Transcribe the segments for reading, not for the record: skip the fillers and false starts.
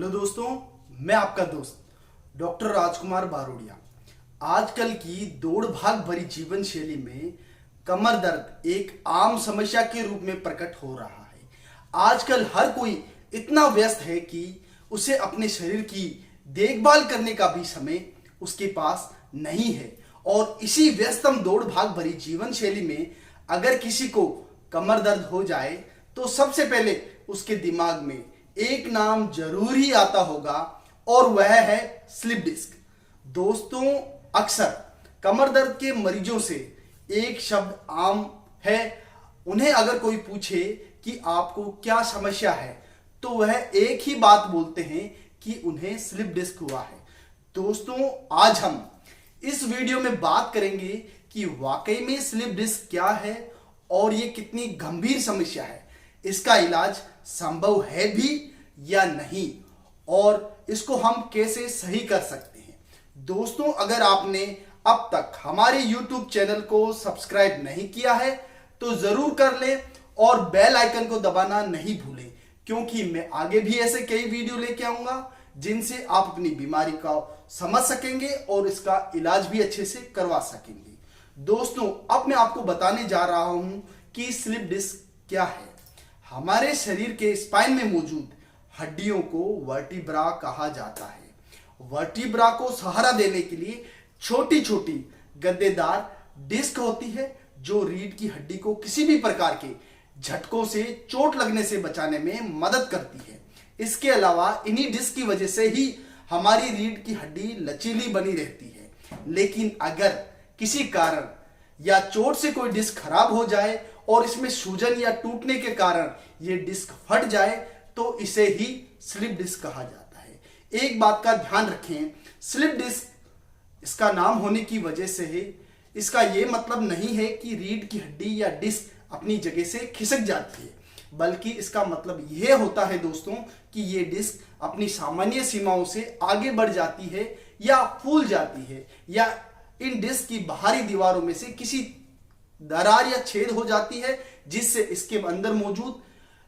Hello दोस्तों, मैं आपका दोस्त डॉक्टर राजकुमार बारोड़िया। आजकल की दौड़ भाग भरी जीवन शैली में कमर दर्द एक आम समस्या के रूप में प्रकट हो रहा है। आजकल हर कोई इतना व्यस्त है कि उसे अपने शरीर की देखभाल करने का भी समय उसके पास नहीं है। और इसी व्यस्तम दौड़ भाग भरी जीवन शैली में अगर किसी को कमर दर्द हो जाए तो सबसे पहले उसके दिमाग में एक नाम जरूर ही आता होगा और वह है स्लिप डिस्क। दोस्तों, अक्सर कमर दर्द के मरीजों से एक शब्द आम है। उन्हें अगर कोई पूछे कि आपको क्या समस्या है तो वह एक ही बात बोलते हैं कि उन्हें स्लिप डिस्क हुआ है। दोस्तों, आज हम इस वीडियो में बात करेंगे कि वाकई में स्लिप डिस्क क्या है और ये कितनी गंभीर समस्या है, इसका इलाज संभव है भी या नहीं और इसको हम कैसे सही कर सकते हैं। दोस्तों, अगर आपने अब तक हमारे YouTube चैनल को सब्सक्राइब नहीं किया है तो जरूर कर लें और बेल आइकन को दबाना नहीं भूलें, क्योंकि मैं आगे भी ऐसे कई वीडियो लेके आऊंगा जिनसे आप अपनी बीमारी का समझ सकेंगे और इसका इलाज भी अच्छे से करवा सकेंगे। दोस्तों, अब मैं आपको बताने जा रहा हूं कि स्लिप डिस्क क्या है। हमारे शरीर के स्पाइन में मौजूद हड्डियों को वर्टिब्रा कहा जाता है। वर्टिब्रा को सहारा देने के लिए छोटी छोटी गद्देदार डिस्क होती है जो रीढ़ की हड्डी को किसी भी प्रकार के झटकों से, चोट लगने से बचाने में मदद करती है। इसके अलावा इन्हीं डिस्क की वजह से ही हमारी रीढ़ की हड्डी लचीली बनी रहती है। लेकिन अगर किसी कारण या चोट से कोई डिस्क खराब हो जाए और इसमें सूजन या टूटने के कारण ये डिस्क फट जाए तो इसे ही स्लिप डिस्क कहा जाता है। एक बात का ध्यान रखें, स्लिप डिस्क इसका नाम होने की वजह से है। इसका यह मतलब नहीं है कि रीढ़ की हड्डी या डिस्क अपनी जगह से खिसक जाती है, बल्कि इसका मतलब यह होता है दोस्तों कि ये डिस्क अपनी सामान्य सीमाओं से आगे बढ़ जाती है या फूल जाती है, या इन डिस्क की बाहरी दीवारों में से किसी दरार या छेद हो जाती है, जिससे इसके अंदर मौजूद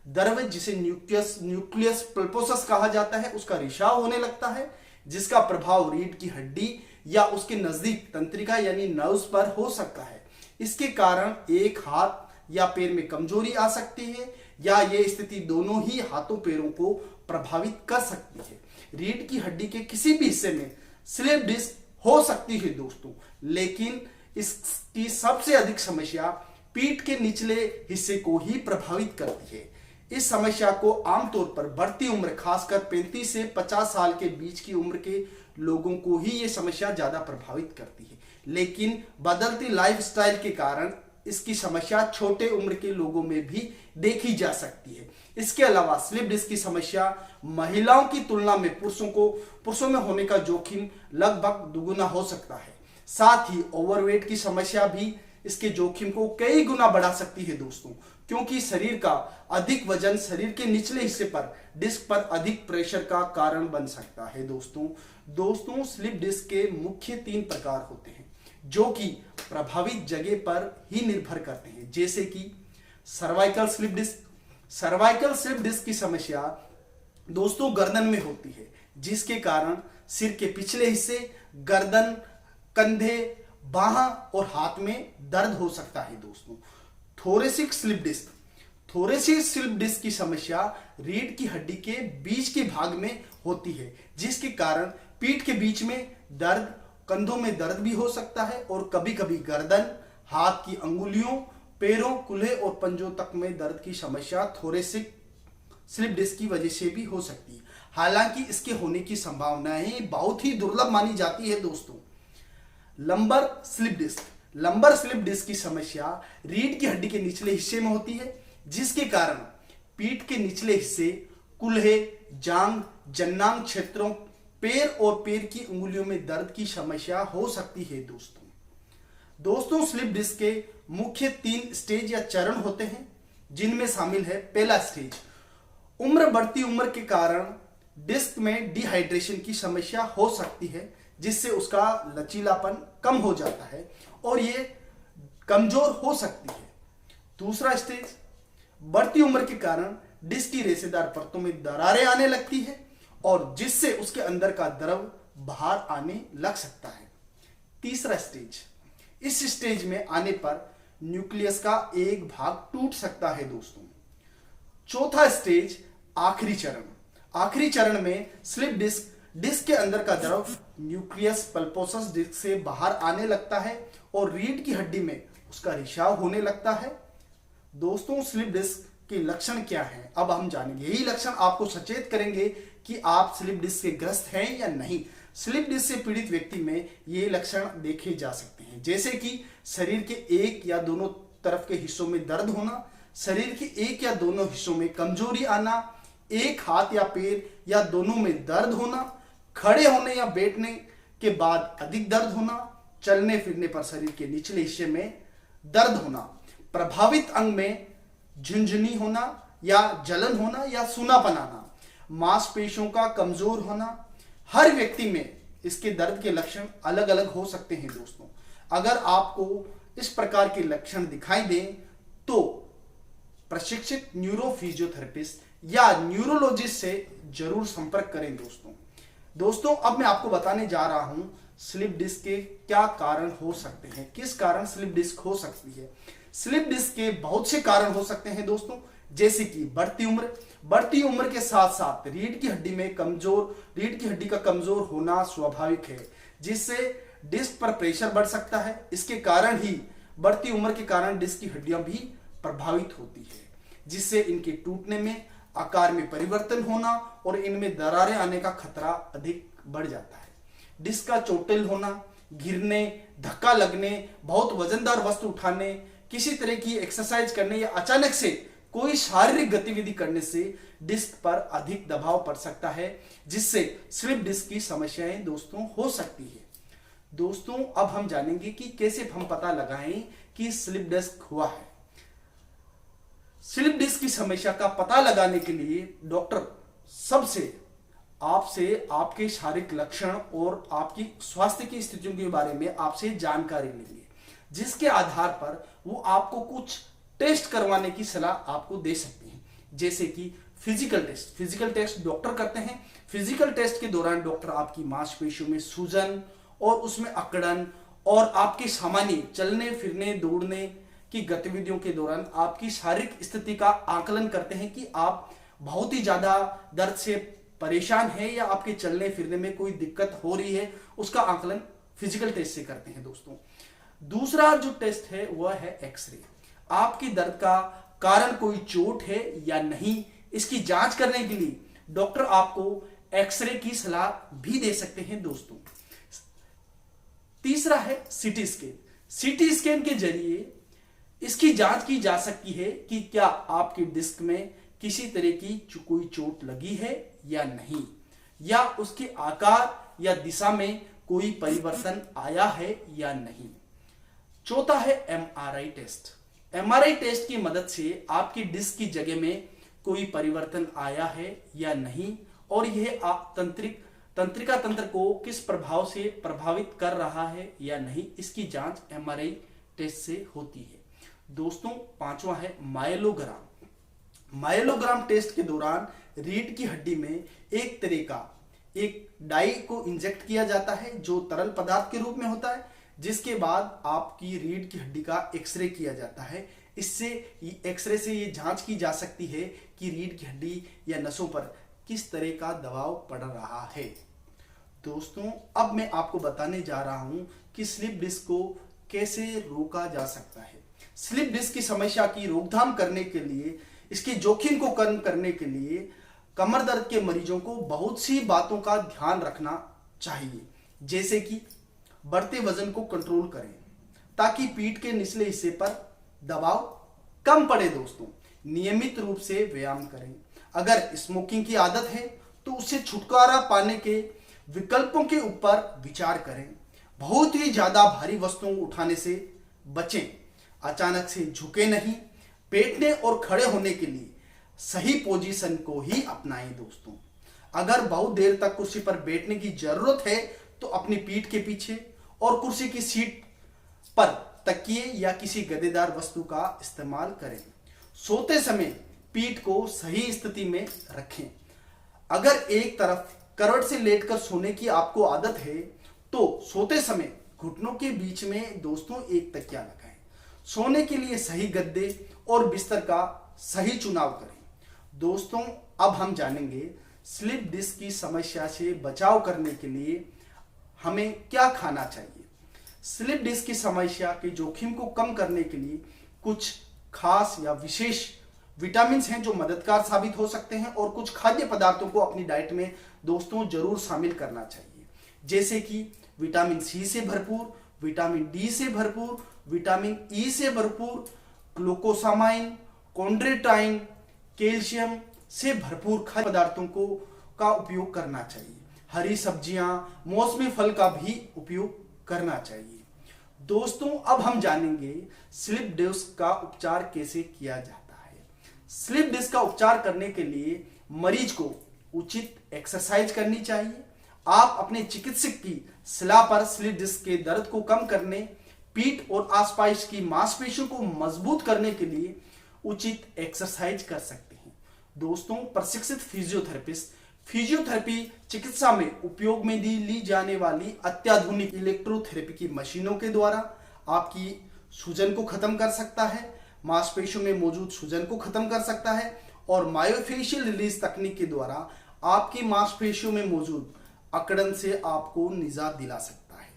द्रव्य, जिसे न्यूक्लियस पल्पोसस कहा जाता है, उसका रिसाव होने लगता है, जिसका प्रभाव रीढ़ की हड्डी या उसके नजदीक तंत्रिका यानी नर्व्स पर हो सकता है। इसके कारण एक हाथ या पैर में कमजोरी आ सकती है या यह स्थिति दोनों ही हाथों पैरों को प्रभावित कर सकती है। रीढ़ की हड्डी के किसी भी हिस्से में स्लिप डिस्क हो सकती है दोस्तों, लेकिन इसकी सबसे अधिक समस्या पीठ के निचले हिस्से को ही प्रभावित करती है। इस समस्या को आमतौर पर बढ़ती उम्र, खासकर 35 से 50 साल के बीच की उम्र के लोगों को ही यह समस्या ज्यादा प्रभावित करती है। लेकिन बदलती लाइफस्टाइल के कारण इसकी समस्या छोटे उम्र के लोगों में भी देखी जा सकती है। इसके अलावा स्लिप डिस्क की समस्या महिलाओं की तुलना में पुरुषों में होने का जोखिम लगभग दुगुना हो सकता है। साथ ही ओवरवेट की समस्या भी इसके जोखिम को कई गुना बढ़ा सकती है दोस्तों, क्योंकि शरीर का अधिक वजन शरीर के निचले हिस्से पर डिस्क पर अधिक प्रेशर का कारण बन सकता है। दोस्तों, स्लिप डिस्क के मुख्य 3 प्रकार होते हैं जो कि प्रभावित जगह पर ही निर्भर करते हैं, जैसे कि cervical slip disc. Cervical slip disc की समस्या दोस्तों गर्दन में होती है, जिसके कारण सिर के पिछले हिस्से, गर्दन, कंधे, बाह और हाथ में दर्द हो सकता है दोस्तों। Thoracic slip disc. Thoracic slip disc की समस्या रीढ़ की हड्डी के बीच के भाग में होती है, जिसके कारण पीठ के बीच में दर्द, कंधों में दर्द भी हो सकता है और कभी कभी गर्दन, हाथ की अंगुलियों, पैरों, कूल्हे और पंजों तक में दर्द की समस्या थोरेसिक स्लिप डिस्क की वजह से भी हो सकती है। हालांकि इसके होने की संभावनाएं बहुत ही दुर्लभ मानी जाती है दोस्तों। Lumbar slip disc. Lumbar slip disc की समस्या रीढ़ की हड्डी के निचले हिस्से में होती है, जिसके कारण पीठ के निचले हिस्से, कूल्हे, जांग, जन्नांग क्षेत्रों, पैर और पैर की उंगलियों में दर्द की समस्या हो सकती है दोस्तों, स्लिप डिस्क के मुख्य 3 स्टेज या चरण होते हैं, जिनमें शामिल है पहला स्टेज, उम्र बढ़ती उम्र के कारण डिस्क में डिहाइड्रेशन की समस्या हो सकती है, जिससे उसका लचीलापन कम हो जाता है और ये कमजोर हो सकती है। दूसरा स्टेज, बढ़ती उम्र के कारण डिस्क की रेशेदार परतों में दरारें आने लगती है और जिससे उसके अंदर का द्रव बाहर आने लग सकता है। तीसरा स्टेज, इस स्टेज में आने पर न्यूक्लियस का एक भाग टूट सकता है दोस्तों। चौथा स्टेज, आखिरी चरण। आखिरी चरण में स्लिप डिस्क के अंदर का द्रव न्यूक्लियस पल्पोसस डिस्क से बाहर आने लगता है और रीढ़ की हड्डी में उसका रिसाव होने लगता है। दोस्तों, स्लिप डिस्क के लक्षण क्या हैं, अब हम जानेंगे। यही लक्षण आपको सचेत करेंगे कि आप स्लिप डिस्क से ग्रस्त हैं या नहीं। स्लिप डिस्क से पीड़ित व्यक्ति में ये लक्षण देखे जा सकते हैं, जैसे कि शरीर के एक या दोनों तरफ के हिस्सों में दर्द होना, शरीर के एक या दोनों हिस्सों में कमजोरी आना, एक हाथ या पैर या दोनों में दर्द होना, खड़े होने या बैठने के बाद अधिक दर्द होना, चलने फिरने पर शरीर के निचले हिस्से में दर्द होना, प्रभावित अंग में झुंझुनी होना या जलन होना या सूनापन आना, मांसपेशियों का कमजोर होना। हर व्यक्ति में इसके दर्द के लक्षण अलग अलग हो सकते हैं दोस्तों। अगर आपको इस प्रकार के लक्षण दिखाई दें तो प्रशिक्षित न्यूरो फिजियोथेरेपिस्ट या न्यूरोलॉजिस्ट से जरूर संपर्क करें दोस्तों, अब मैं आपको बताने जा रहा हूं स्लिप डिस्क के क्या कारण हो सकते हैं, किस कारण स्लिप डिस्क हो सकती है। स्लिप डिस्क के बहुत से कारण हो सकते हैं दोस्तों, जैसे कि बढ़ती उम्र के साथ साथ रीढ़ की हड्डी का कमजोर होना स्वाभाविक है, जिससे डिस्क पर प्रेशर बढ़ सकता है। इसके कारण ही बढ़ती उम्र के कारण डिस्क की हड्डियां भी प्रभावित होती है, जिससे इनके टूटने में, आकार में परिवर्तन होना और इनमें दरारें आने का खतरा अधिक बढ़ जाता है। डिस्क का चोटिल होना, गिरने, धक्का लगने, बहुत वजनदार वस्तु उठाने, किसी तरह की एक्सरसाइज करने या अचानक से कोई शारीरिक गतिविधि करने से डिस्क पर अधिक दबाव पड़ सकता है, जिससे स्लिप डिस्क की समस्याएं दोस्तों हो सकती है। दोस्तों, अब हम जानेंगे कि कैसे हम पता लगाएं कि स्लिप डिस्क हुआ है। स्लिप डिस्क की समस्या का पता लगाने के लिए डॉक्टर सबसे आपसे आपके शारीरिक लक्षण और आपकी स्वास्थ्य की स्थितियों के बारे में आपसे जानकारी लेंगे, जिसके आधार पर वो आपको कुछ टेस्ट करवाने की सलाह आपको दे सकते हैं, जैसे कि फिजिकल टेस्ट डॉक्टर करते हैं। फिजिकल टेस्ट के दौरान डॉक्टर आपकी मांसपेशियों में सूजन और उसमें अकड़न और आपके सामान्य चलने फिरने दौड़ने की गतिविधियों के दौरान आपकी शारीरिक स्थिति का आकलन करते हैं कि आप बहुत ही ज्यादा दर्द से परेशान है या आपके चलने फिरने में कोई दिक्कत हो रही है, उसका आकलन फिजिकल टेस्ट से करते हैं दोस्तों। दूसरा जो टेस्ट है वह है एक्सरे। आपकी दर्द का कारण कोई चोट है या नहीं, इसकी जांच करने के लिए डॉक्टर आपको एक्सरे की सलाह भी दे सकते हैं दोस्तों। तीसरा है सीटी स्कैन। सीटी स्कैन के जरिए इसकी जांच की जा सकती है कि क्या आपकी डिस्क में किसी तरह की कोई चोट लगी है या नहीं, या उसके आकार या दिशा में कोई परिवर्तन आया है या नहीं। चौथा है एमआरआई टेस्ट। एमआरआई टेस्ट की मदद से आपकी डिस्क की जगह में कोई परिवर्तन आया है या नहीं और यह तंत्रिका तंत्र को किस प्रभाव से प्रभावित कर रहा है या नहीं, इसकी जांच एमआरआई टेस्ट से होती है दोस्तों। पांचवा है माइलोग्राम। माइलोग्राम टेस्ट के दौरान रीढ़ की हड्डी में एक तरह का एक डाई को इंजेक्ट किया जाता है जो तरल पदार्थ के रूप में होता है, जिसके बाद आपकी रीढ़ की हड्डी का एक्सरे किया जाता है। इससे एक्सरे से ये जांच की जा सकती है कि रीढ़ की हड्डी या नसों पर किस तरह का दबाव पड़ रहा है। दोस्तों, अब मैं आपको बताने जा रहा हूं कि स्लिप डिस्क को कैसे रोका जा सकता है। स्लिप डिस्क की समस्या की रोकथाम करने के लिए, इसके जोखिम को कम करने के लिए कमर दर्द के मरीजों को बहुत सी बातों का ध्यान रखना चाहिए, जैसे कि बढ़ते वजन को कंट्रोल करें ताकि पीठ के निचले हिस्से पर दबाव कम पड़े दोस्तों। नियमित रूप से व्यायाम करें। अगर स्मोकिंग की आदत है तो उससे छुटकारा पाने के विकल्पों के ऊपर विचार करें। बहुत ही ज्यादा भारी वस्तुओं उठाने से बचें। अचानक से झुके नहीं। बैठने और खड़े होने के लिए सही पोजीशन को ही अपनाएं दोस्तों। अगर बहुत देर तक कुर्सी पर बैठने की जरूरत है तो अपनी पीठ के पीछे और कुर्सी की सीट पर तकिए या किसी गद्देदार वस्तु का इस्तेमाल करें। सोते समय पीठ को सही स्थिति में रखें। अगर एक तरफ करवट से लेटकर सोने की आपको आदत है तो सोते समय घुटनों के बीच में दोस्तों एक तकिया लगाएं। सोने के लिए सही गद्दे और बिस्तर का सही चुनाव करें। दोस्तों अब हम जानेंगे स्लिप डिस्क की समस्या से बचाव करने के लिए हमें क्या खाना चाहिए। स्लिप डिस्क की समस्या के जोखिम को कम करने के लिए कुछ खास या विशेष विटामिन हैं जो मददगार साबित हो सकते हैं और कुछ खाद्य पदार्थों को अपनी डाइट में दोस्तों जरूर शामिल करना चाहिए, जैसे कि विटामिन सी से भरपूर, विटामिन डी से भरपूर, विटामिन ई से भरपूर, ग्लूकोसामाइन, कॉन्ड्रोटाइन, कैल्शियम से भरपूर खाद्य पदार्थों को का उपयोग करना चाहिए। हरी सब्जियां, मौसमी फल का भी उपयोग करना चाहिए। दोस्तों अब हम जानेंगे स्लिप डिस्क का उपचार कैसे किया जाता है। स्लिप डिस्क का उपचार करने के लिए मरीज को उचित एक्सरसाइज करनी चाहिए। आप अपने चिकित्सक की सलाह पर स्लिप डिस्क के दर्द को कम करने, पीठ और आसपास की मांसपेशियों को मजबूत करने के लिए उचित एक्सरसाइज कर सकते हैं। दोस्तों प्रशिक्षित फिजियोथेरेपिस्ट फिजियोथेरेपी चिकित्सा में उपयोग में ली जाने वाली अत्याधुनिक इलेक्ट्रोथेरेपी की मशीनों के द्वारा आपकी सूजन को खत्म कर सकता है, मांसपेशियों में मौजूद सूजन को खत्म कर सकता है और मायोफेशियल रिलीज तकनीक के द्वारा आपकी मांसपेशियों में मौजूद अकड़न से आपको निजात दिला सकता है।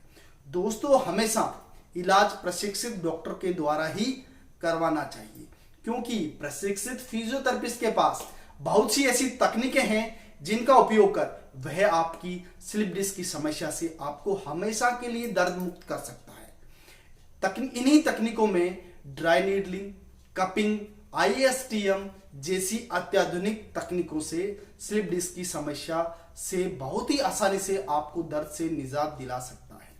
दोस्तों हमेशा इलाज प्रशिक्षित डॉक्टर के द्वारा ही करवाना चाहिए, क्योंकि प्रशिक्षित फिजियोथेरेपिस्ट के पास बहुत सी ऐसी तकनीकें हैं जिनका उपयोग कर वह आपकी स्लिप डिस्क की समस्या से आपको हमेशा के लिए दर्द मुक्त कर सकता है। इन्हीं तकनीकों में ड्राई नीडलिंग, कपिंग, ISTM जैसी अत्याधुनिक तकनीकों से स्लिप डिस्क की समस्या से बहुत ही आसानी से आपको दर्द से निजात दिला सकता है।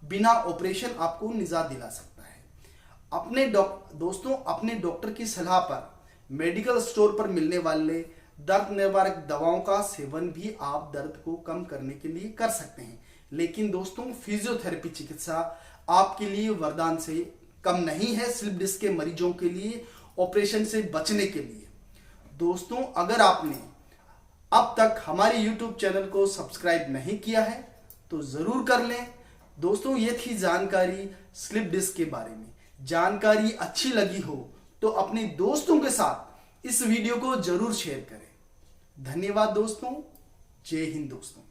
बिना ऑपरेशन आपको निजात दिला सकता है। दोस्तों अपने डॉक्टर की सलाह पर मेडिकल स्टोर पर मिलने वाले दर्द निवारक दवाओं का सेवन भी आप दर्द को कम करने के लिए कर सकते हैं, लेकिन दोस्तों फिजियोथेरेपी चिकित्सा आपके लिए वरदान से कम नहीं है स्लिप डिस्क के मरीजों के लिए ऑपरेशन से बचने के लिए। दोस्तों अगर आपने अब तक हमारे YouTube चैनल को सब्सक्राइब नहीं किया है तो जरूर कर लें। दोस्तों ये थी जानकारी स्लिप डिस्क के बारे में। जानकारी अच्छी लगी हो तो अपने दोस्तों के साथ इस वीडियो को जरूर शेयर करें। धन्यवाद दोस्तों। जय हिंद दोस्तों।